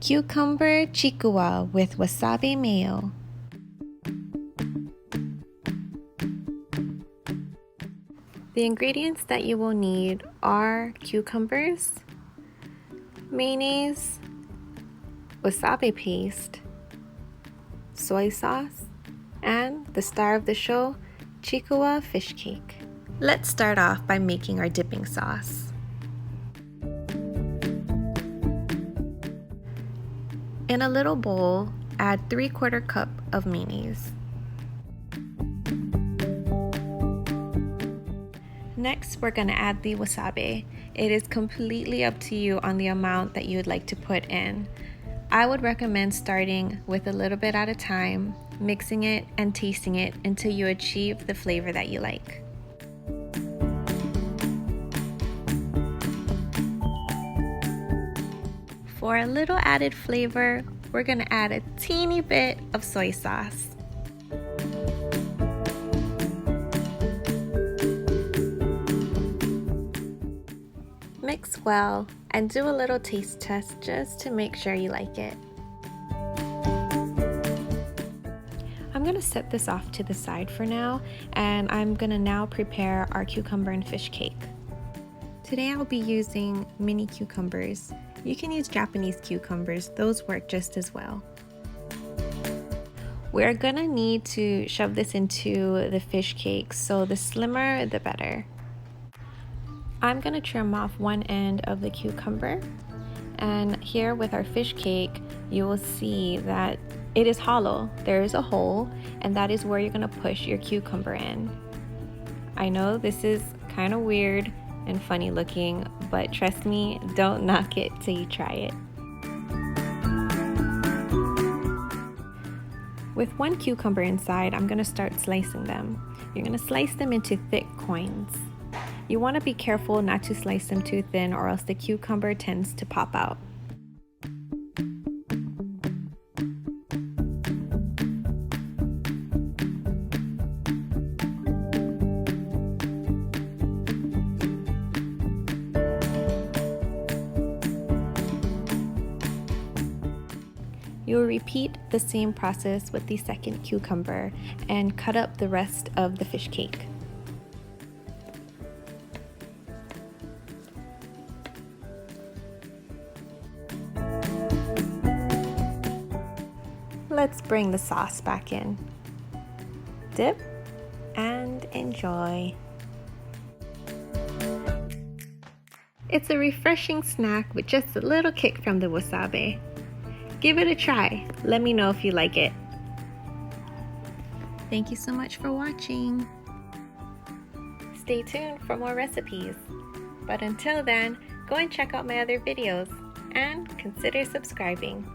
Cucumber Chikuwa with wasabi mayo. The ingredients that you will need are cucumbers, mayonnaise, wasabi paste, soy sauce, and the star of the show, Chikuwa fish cake. Let's start off by making our dipping sauce. In a little bowl, add 3/4 cup of mayonnaise. Next, we're going to add the wasabi. It is completely up to you on the amount that you would like to put in. I would recommend starting with a little bit at a time, mixing it and tasting it until you achieve the flavor that you like. For a little added flavor, we're going to add a teeny bit of soy sauce. Mix well and do a little taste test just to make sure you like it. I'm going to set this off to the side for now, and I'm going to now prepare our cucumber and fish cake. Today I'll be using mini cucumbers. You can use Japanese cucumbers, those work just as well. We're going to need to shove this into the fish cake, so the slimmer the better. I'm going to trim off one end of the cucumber, and here with our fish cake you will see that it is hollow. There is a hole, and that is where you're going to push your cucumber in. I know this is kind of weird and funny looking, but trust me, don't knock it till you try it. With one cucumber inside, I'm going to start slicing them. You're going to slice them into thick coins. You want to be careful not to slice them too thin, or else the cucumber tends to pop out. You will repeat the same process with the second cucumber and cut up the rest of the fish cake. Let's bring the sauce back in. Dip and enjoy. It's a refreshing snack with just a little kick from the wasabi. Give it a try. Let me know if you like it. Thank you so much for watching. Stay tuned for more recipes. But until then, go and check out my other videos and consider subscribing.